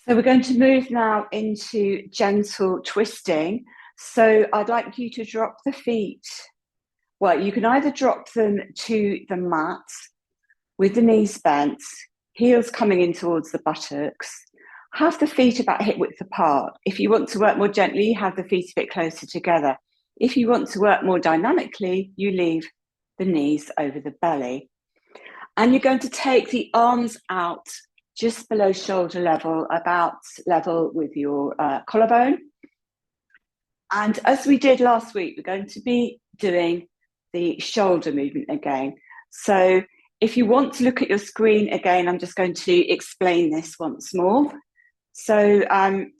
So we're going to move now into gentle twisting. So I'd like you to drop the feet. Well, you can either drop them to the mat with the knees bent, heels coming in towards the buttocks. Have the feet about hip width apart. If you want to work more gently, have the feet a bit closer together. If you want to work more dynamically, you leave the knees over the belly. And you're going to take the arms out just below shoulder level, about level with your collarbone. And as we did last week, we're going to be doing the shoulder movement again. So if you want to look at your screen again, I'm just going to explain this once more. So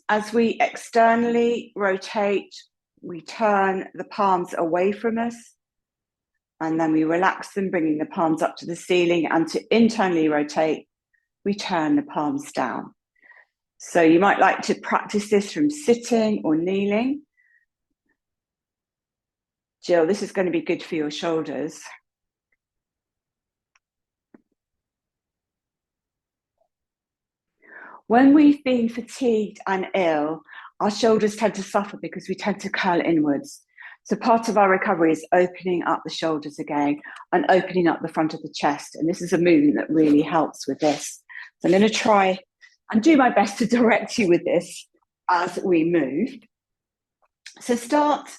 as we externally rotate, we turn the palms away from us, and then we relax them, bringing the palms up to the ceiling, and to internally rotate, we turn the palms down. So you might like to practice this from sitting or kneeling. Jill, this is going to be good for your shoulders. When we've been fatigued and ill, our shoulders tend to suffer because we tend to curl inwards. So part of our recovery is opening up the shoulders again and opening up the front of the chest. And this is a movement that really helps with this. So I'm going to try and do my best to direct you with this as we move. So start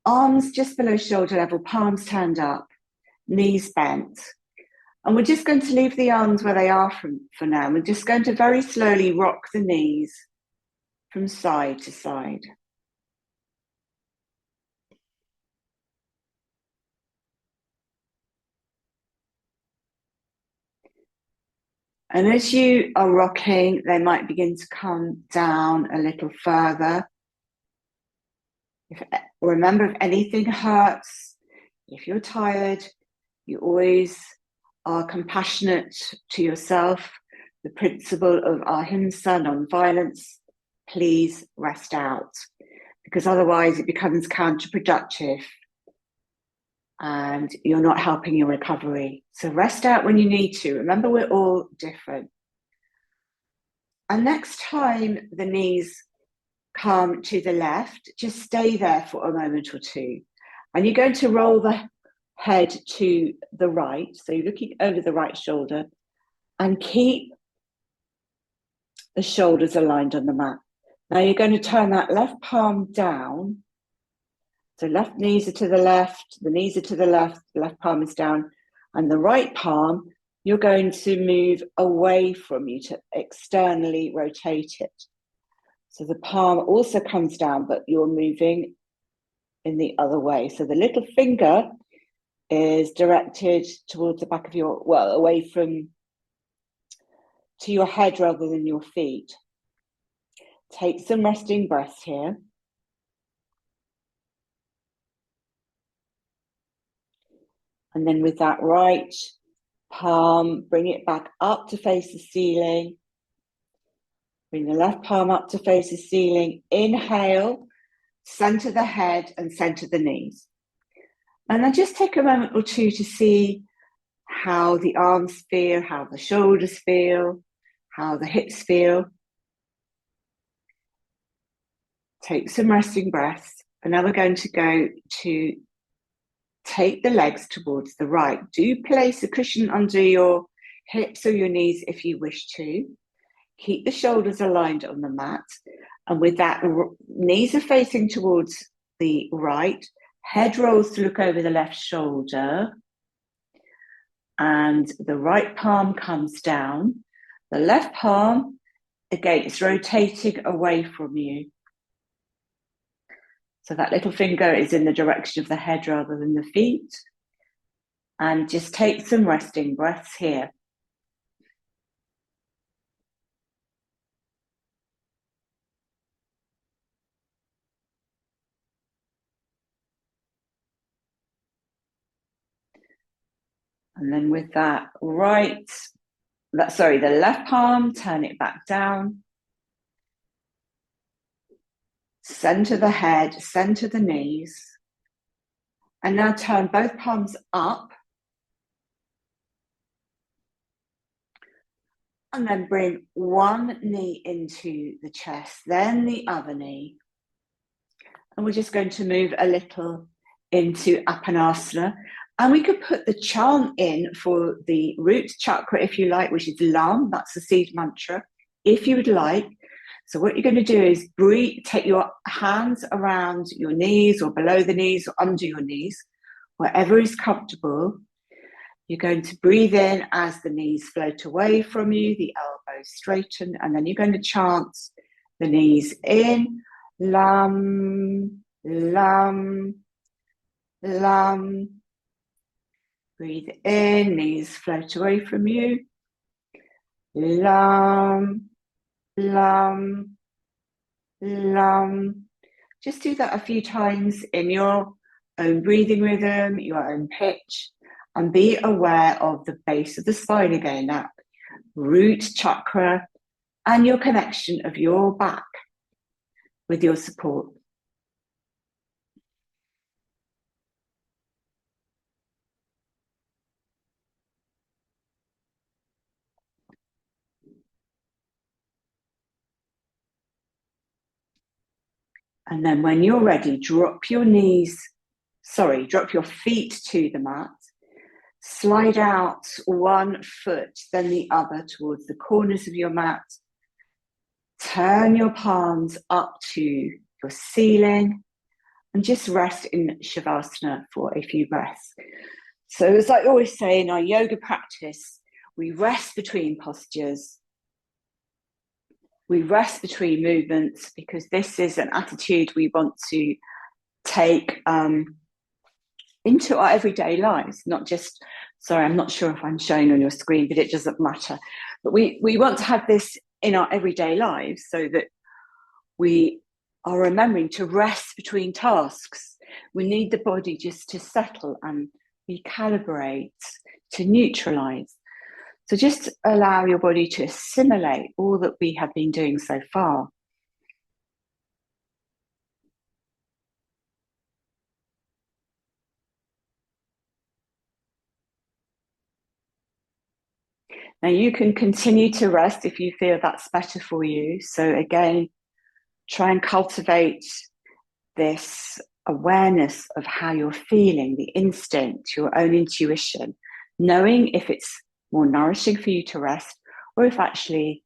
arms just below shoulder level, palms turned up, knees bent. And we're just going to leave the arms where they are for now. We're just going to very slowly rock the knees from side to side. And as you are rocking, they might begin to come down a little further. Remember, if anything hurts, if you're tired, you always are compassionate to yourself. The principle of ahimsa, non-violence, please rest out, because otherwise it becomes counterproductive and you're not helping your recovery. So rest out when you need to. Remember, we're all different. And next time the knees come to the left, just stay there for a moment or two. And you're going to roll the head to the right. So you're looking over the right shoulder and keep the shoulders aligned on the mat. Now you're going to turn that left palm down. So left knees are to the left, the knees are to the left palm is down, and the right palm, you're going to move away from you to externally rotate it. So the palm also comes down, but you're moving in the other way. So the little finger is directed towards the back of your, well, away from, to your head rather than your feet. Take some resting breaths here. And then with that right palm, bring it back up to face the ceiling. Bring the left palm up to face the ceiling. Inhale, center the head and center the knees. And then just take a moment or two to see how the arms feel, how the shoulders feel, how the hips feel. Take some resting breaths. And now we're going to go to take the legs towards the right. Do place a cushion under your hips or your knees if you wish to. Keep the shoulders aligned on the mat. And with that, knees are facing towards the right. Head rolls to look over the left shoulder. And the right palm comes down. The left palm, again, is rotating away from you. So that little finger is in the direction of the head rather than the feet. And just take some resting breaths here. And then with that the left palm, turn it back down. Center the head, center the knees. And now turn both palms up. And then bring one knee into the chest, then the other knee. And we're just going to move a little into Apanasana. And we could put the chant in for the root chakra, if you like, which is Lam, that's the seed mantra, if you would like. So what you're going to do is breathe, take your hands around your knees or below the knees or under your knees, wherever is comfortable. You're going to breathe in as the knees float away from you, the elbows straighten, and then you're going to chant the knees in, Lam, Lam, Lam. Breathe in, knees float away from you, Lam, Lam, Lam. Just do that a few times in your own breathing rhythm, your own pitch, and be aware of the base of the spine again, that root chakra, and your connection of your back with your support. And then when you're ready, drop your feet to the mat. Slide out one foot, then the other towards the corners of your mat. Turn your palms up to your ceiling and just rest in Shavasana for a few breaths. So as I always say in our yoga practice, we rest between postures. We rest between movements because this is an attitude we want to take into our everyday lives, not just, sorry, I'm not sure if I'm showing on your screen, but it doesn't matter. But we want to have this in our everyday lives so that we are remembering to rest between tasks. We need the body just to settle and recalibrate, to neutralize. So just allow your body to assimilate all that we have been doing so far. Now you can continue to rest if you feel that's better for you. So again, try and cultivate this awareness of how you're feeling, the instinct, your own intuition, knowing if it's more nourishing for you to rest or if actually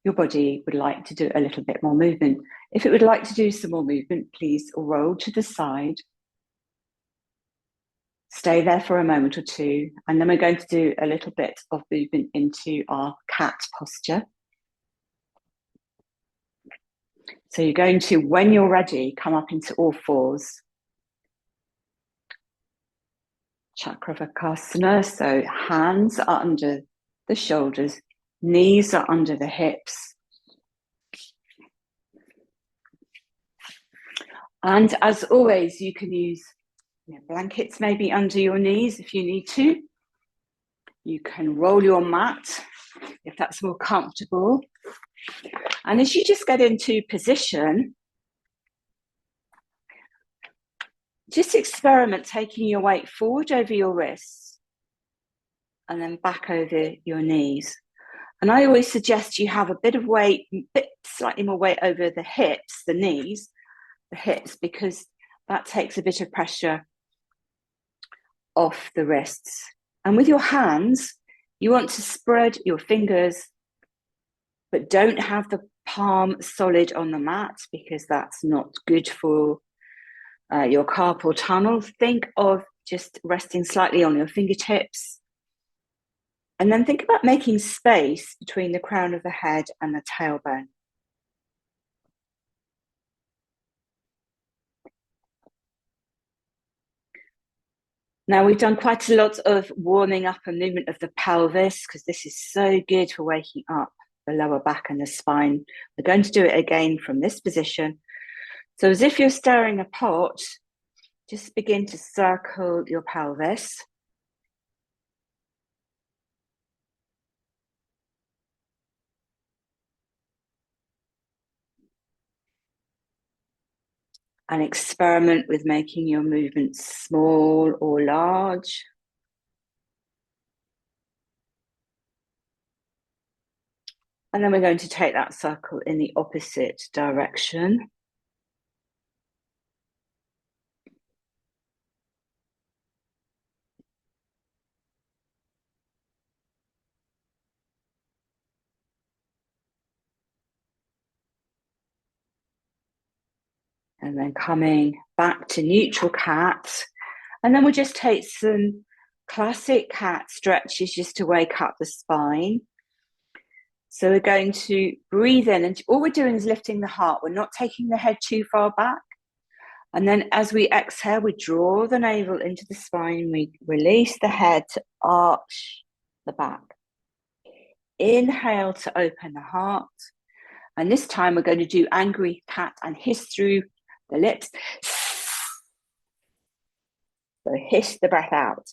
your body would like to do a little bit more movement. If it would like to do some more movement, please roll to the side. Stay there for a moment or two, and then we're going to do a little bit of movement into our cat posture. So you're going to, when you're ready, come up into all fours. Chakravakasana, so hands are under the shoulders, knees are under the hips. And as always, you can use blankets maybe under your knees if you need to. You can roll your mat if that's more comfortable. And as you just get into position, just experiment taking your weight forward over your wrists and then back over your knees. And I always suggest you have a bit of weight, slightly more weight over the hips, the knees, the hips, because that takes a bit of pressure off the wrists. And with your hands, you want to spread your fingers, but don't have the palm solid on the mat because that's not good for your carpal tunnel. Think of just resting slightly on your fingertips. And then think about making space between the crown of the head and the tailbone. Now, we've done quite a lot of warming up and movement of the pelvis because this is so good for waking up the lower back and the spine. We're going to do it again from this position. So as if you're stirring a pot, just begin to circle your pelvis. And experiment with making your movements small or large. And then we're going to take that circle in the opposite direction. And then coming back to neutral cat. And then we'll just take some classic cat stretches just to wake up the spine. So we're going to breathe in, and all we're doing is lifting the heart. We're not taking the head too far back. And then as we exhale, we draw the navel into the spine. We release the head to arch the back. Inhale to open the heart. And this time we're going to do angry cat and hiss through the lips. So hiss the breath out.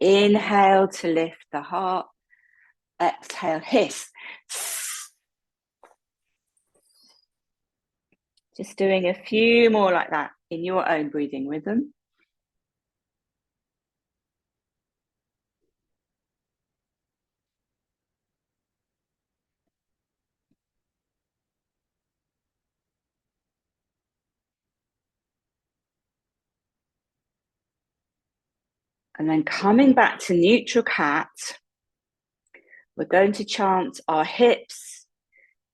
Inhale to lift the heart. Exhale, hiss. Just doing a few more like that in your own breathing rhythm. And then coming back to neutral cat, we're going to chant our hips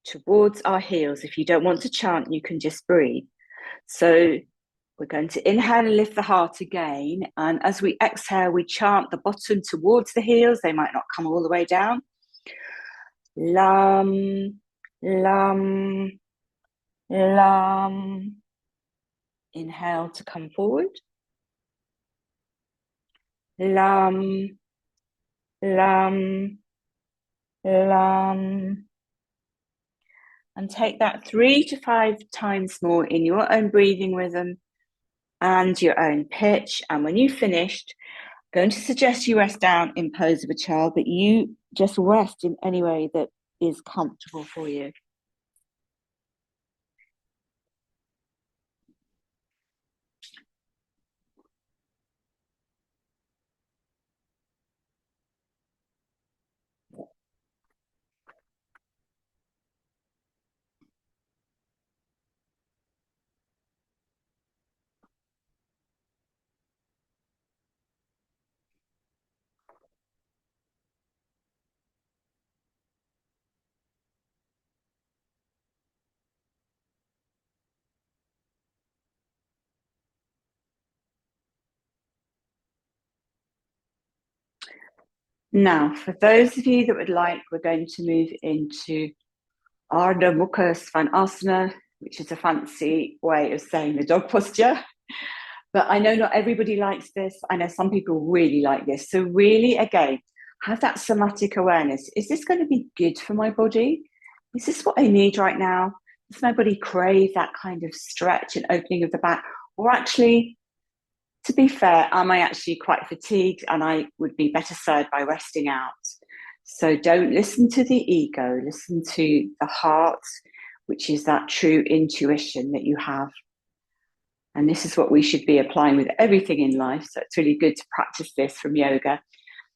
towards our heels. If you don't want to chant, you can just breathe. So we're going to inhale and lift the heart again. And as we exhale, we chant the bottom towards the heels. They might not come all the way down. Lam, lam, lam. Inhale to come forward. Lam, lam, lam. And take that 3 to 5 times more in your own breathing rhythm and your own pitch. And when you've finished, I'm going to suggest you rest down in pose of a child, but you just rest in any way that is comfortable for you. Now, for those of you that would like, we're going to move into Ardha Mukha Svanasana, which is a fancy way of saying the dog posture. But I know not everybody likes this. I know some people really like this. So really, again, have that somatic awareness. Is this going to be good for my body? Is this what I need right now? Does my body crave that kind of stretch and opening of the back? Or actually, to be fair, am I actually quite fatigued and I would be better served by resting out? So don't listen to the ego, listen to the heart, which is that true intuition that you have. And this is what we should be applying with everything in life. So it's really good to practice this from yoga.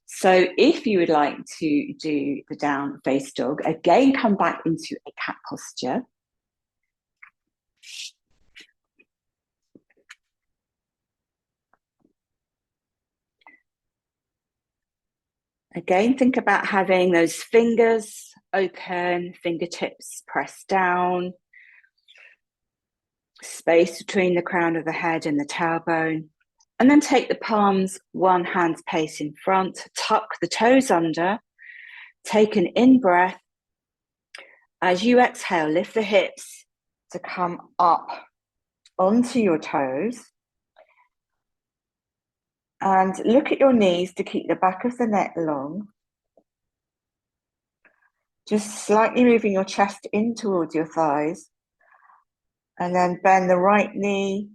So if you would like to do the down face dog, again, come back into a cat posture. Again, think about having those fingers open, fingertips pressed down, space between the crown of the head and the tailbone. And then take the palms one hand's pace in front, tuck the toes under, take an in-breath. As you exhale, lift the hips to come up onto your toes. And look at your knees to keep the back of the neck long. Just slightly moving your chest in towards your thighs. And then bend the right knee.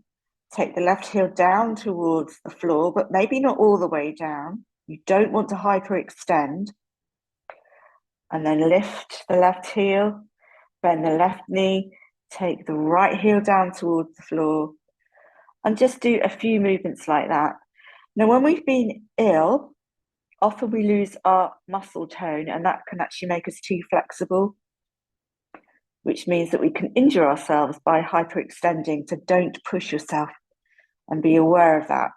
Take the left heel down towards the floor, but maybe not all the way down. You don't want to hyperextend. And then lift the left heel, bend the left knee, take the right heel down towards the floor, and just do a few movements like that. Now, when we've been ill, often we lose our muscle tone, and that can actually make us too flexible. which means that we can injure ourselves by hyperextending. So don't push yourself and be aware of that.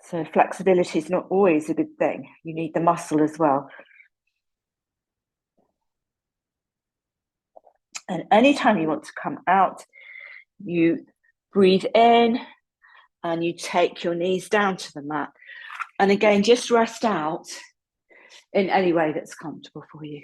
So flexibility is not always a good thing. You need the muscle as well. And anytime you want to come out, you breathe in and you take your knees down to the mat. And again, just rest out in any way that's comfortable for you.